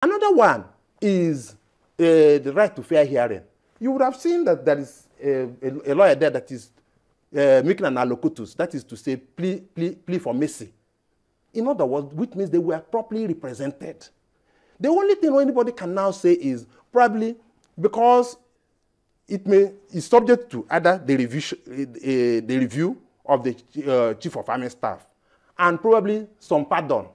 Another one is the right to fair hearing. You would have seen that there is a lawyer there that is making an allocutus, that is to say, plea for mercy. In other words, which means they were properly represented. The only thing anybody can now say is probably because is subject to either the review of the Chief of Army Staff and probably some pardon,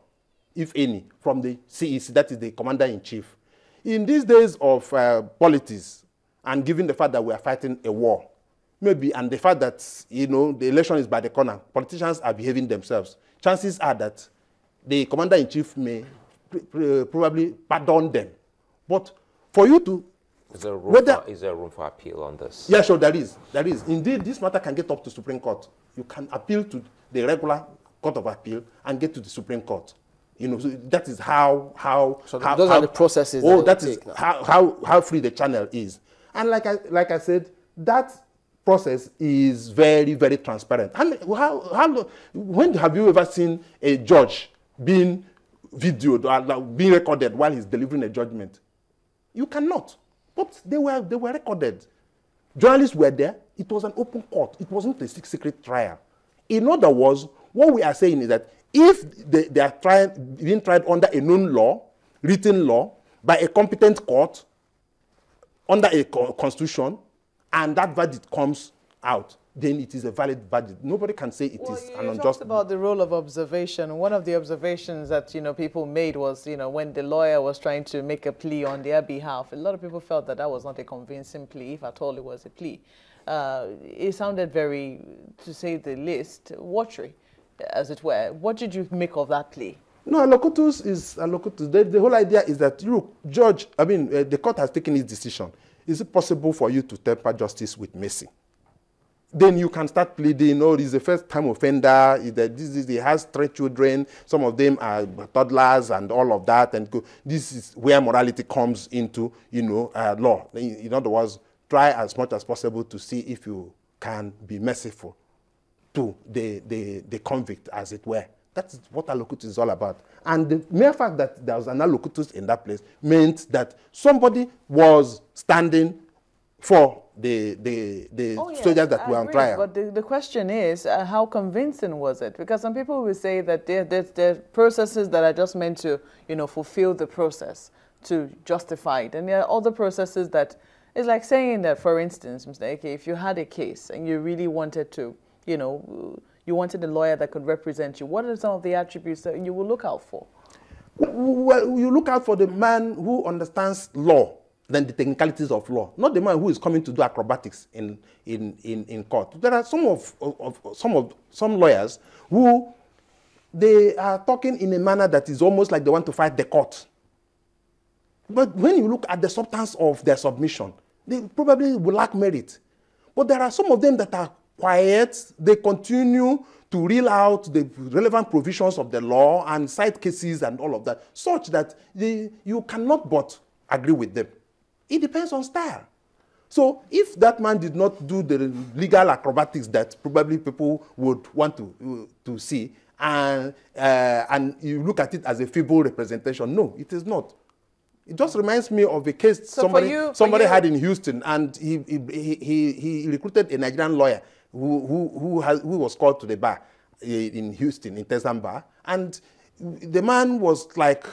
if any, from the CEC, that is the Commander-in-Chief. In these days of politics, and given the fact that we are fighting a war, maybe, and the fact that, you know, the election is by the corner, politicians are behaving themselves, chances are that the Commander-in-Chief may probably pardon them. But for you to... Is there room for appeal on this? Yeah, sure, there is. There is. Indeed, this matter can get up to Supreme Court. You can appeal to the regular Court of Appeal and get to the Supreme Court. You know, so that is how those are the processes. Oh, that is how free the channel is. And like I said, that process is very, very transparent. And when have you ever seen a judge being videoed or being recorded while he's delivering a judgment? You cannot. But they were recorded. Journalists were there. It was an open court. It wasn't a secret trial. In other words, what we are saying is that if they are being tried under a known law, written law, by a competent court, under a constitution, and that verdict comes out, then it is a valid verdict. Nobody can say it is an unjust. You talked about the role of observation. One of the observations that, you know, people made was, you know, when the lawyer was trying to make a plea on their behalf, a lot of people felt that that was not a convincing plea, if at all it was a plea. It sounded very, to say the least, watery, as it were. What did you make of that plea? No, allocutus is allocutus. The whole idea is that you, judge, I mean, the court has taken its decision. Is it possible for you to temper justice with mercy? Then you can start pleading, oh, he's a first-time offender, he has 3 children, some of them are toddlers and all of that, and this is where morality comes into, you know, law. In other words, try as much as possible to see if you can be merciful to the convict, as it were. That's what allocutus is all about. And the mere fact that there was an allocutus in that place meant that somebody was standing for the soldiers that were on trial. But the question is, how convincing was it? Because some people will say that there are processes that are just meant to, you know, fulfill the process, to justify it. And there are other processes that, it's like saying that, for instance, Mr. Ekeh, if you had a case and you really wanted to, you know, you wanted a lawyer that could represent you, what are some of the attributes that you will look out for? Well, you look out for the man who understands law than the technicalities of law, not the man who is coming to do acrobatics in court. There are some lawyers who they are talking in a manner that is almost like they want to fight the court. But when you look at the substance of their submission, they probably will lack merit. But there are some of them that are quiet. They continue to reel out the relevant provisions of the law and cite cases and all of that, such that you cannot but agree with them. It depends on style. So if that man did not do the legal acrobatics that probably people would want to see, and you look at it as a feeble representation, no, it is not. It just reminds me of a case somebody had in Houston, and he recruited a Nigerian lawyer who was called to the bar in Houston, in Texan bar, and the man was like,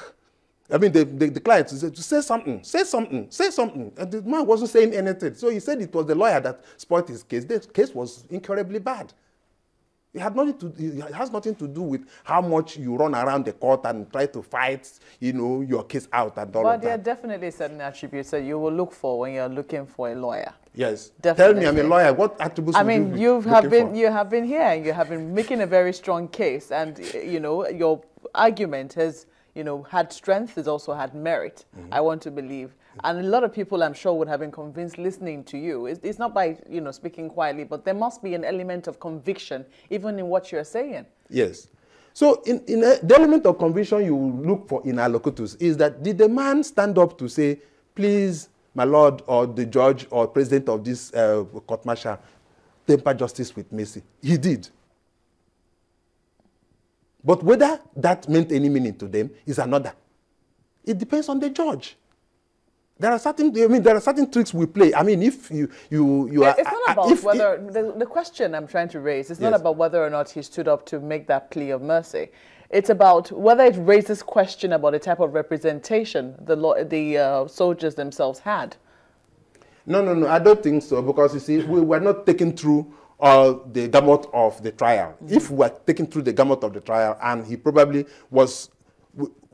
I mean, the client said, say something, and the man wasn't saying anything. So he said it was the lawyer that spoiled his case. The case was incurably bad. It has nothing to do with how much you run around the court and try to fight, you know, your case out and all of that. But there are definitely certain attributes that you will look for when you're looking for a lawyer. Yes. Definitely. Tell me, I'm a lawyer. What attributes you have been here and you have been making a very strong case, and you know your argument has, you know, had strength, has also had merit. I want to believe. And a lot of people, I'm sure, would have been convinced listening to you. It's not by, you know, speaking quietly, but there must be an element of conviction even in what you're saying. Yes. So the element of conviction you look for in allocutus is that did the man stand up to say, please, my lord, or the judge or president of this court-martial, temper justice with mercy? He did. But whether that meant any meaning to them is another. It depends on the judge. There are certain tricks we play. I mean, if you are... It's not about whether... The question I'm trying to raise is not about whether or not he stood up to make that plea of mercy. It's about whether it raises question about the type of representation the soldiers themselves had. No, I don't think so, because you see, we were not taken through the gamut of the trial. If we were taken through the gamut of the trial, and he probably was...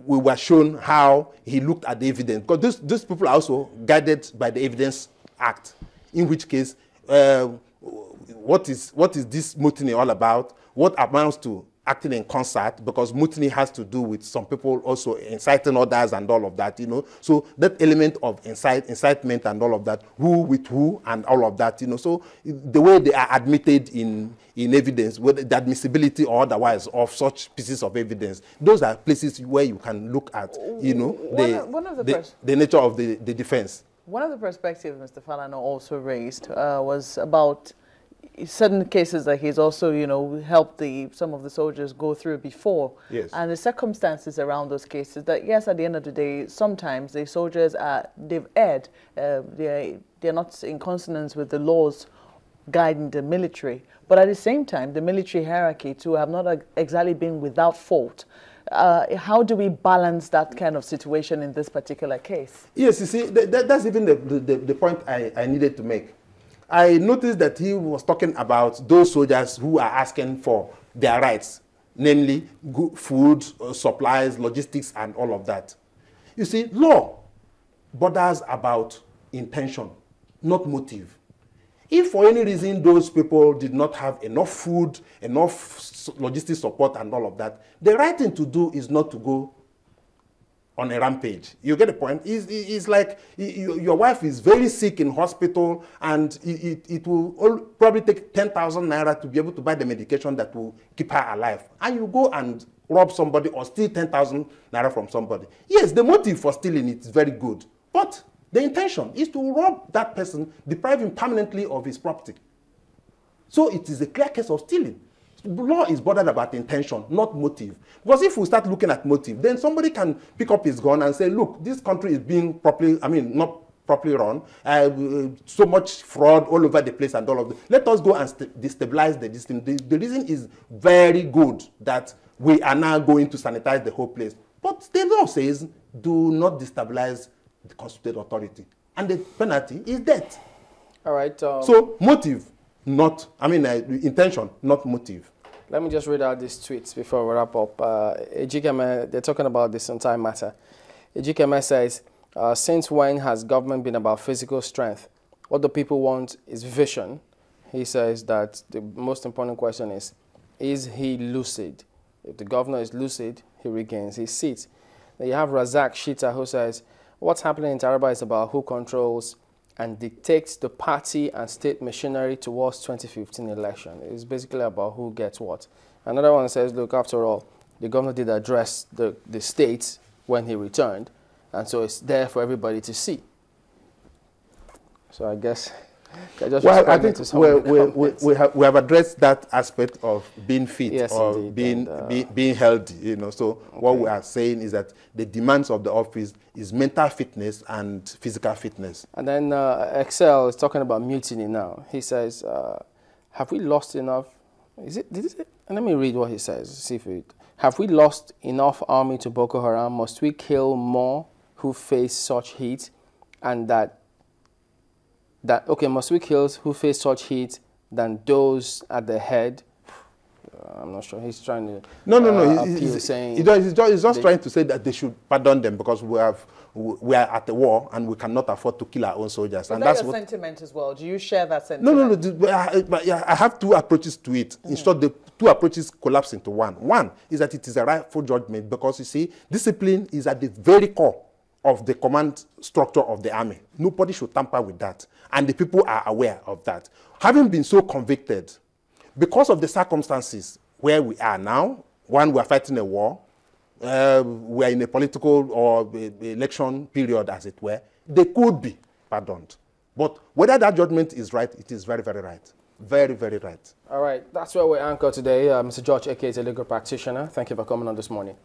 We were shown how he looked at the evidence, because these people are also guided by the Evidence Act, in which case, what is this mutiny all about? What amounts to acting in concert? Because mutiny has to do with some people also inciting others and all of that, you know. So that element of incitement and all of that, who with who and all of that, you know. So the way they are admitted in evidence, whether the admissibility or otherwise of such pieces of evidence, those are places where you can look at, you know, the nature of the defense. One of the perspectives Mr. Falana also raised was about certain cases that he's also, you know, helped some of the soldiers go through before. Yes. And the circumstances around those cases that, yes, at the end of the day, sometimes the soldiers they've erred. They're not in consonance with the laws guiding the military. But at the same time, the military hierarchy too have not exactly been without fault. How do we balance that kind of situation in this particular case? Yes, you see, that's even the point I needed to make. I noticed that he was talking about those soldiers who are asking for their rights, namely food, supplies, logistics, and all of that. You see, law borders about intention, not motive. If for any reason those people did not have enough food, enough logistics support, and all of that, the right thing to do is not to go on a rampage. You get the point? It's like your wife is very sick in hospital, and it will probably take 10,000 naira to be able to buy the medication that will keep her alive. And you go and rob somebody or steal 10,000 naira from somebody. Yes, the motive for stealing it is very good, but the intention is to rob that person, deprive him permanently of his property. So it is a clear case of stealing. Law is bordered about intention, not motive. Because if we start looking at motive, then somebody can pick up his gun and say, look, this country is being properly, not properly run, so much fraud all over the place and all of that. Let us go and destabilize the system. The reason is very good that we are now going to sanitize the whole place. But the law says, do not destabilize the constituted authority. And the penalty is death. All right. So motive, not, intention, not motive. Let me just read out these tweets before we wrap up. Ekeh, they're talking about this entire matter. Ekeh says, since when has government been about physical strength? What the people want is vision. He says that the most important question is he lucid? If the governor is lucid, he regains his seat. Then you have Razak Shita, who says, what's happening in Taraba is about who controls and dictates the party and state machinery towards 2015 election. It's basically about who gets what. Another one says, look, after all, the governor did address the states when he returned, and so it's there for everybody to see. So I guess I think we have addressed that aspect of being fit, yes, or indeed, being healthy, you know. So what we are saying is that the demands of the office is mental fitness and physical fitness. And then Excel is talking about mutiny now. He says, have we lost enough? Let me read what he says. See if have we lost enough army to Boko Haram? Must we kill more who face such heat? And must we kill who face such heat than those at the head? I'm not sure. He's trying to he's just trying to say that they should pardon them because we are at the war and we cannot afford to kill our own soldiers. But and that's your sentiment as well. Do you share that sentiment? No. I have two approaches to it. In short, the two approaches collapse into one. One is that it is a rightful judgment because, you see, discipline is at the very core of the command structure of the army. Nobody should tamper with that. And the people are aware of that. Having been so convicted, because of the circumstances where we are now, one, we are fighting a war, we are in a political or election period, as it were, they could be pardoned. But whether that judgment is right, it is very, very right. Very, very right. All right. That's where we anchor today. Mr. George Ekeh is a legal practitioner. Thank you for coming on this morning.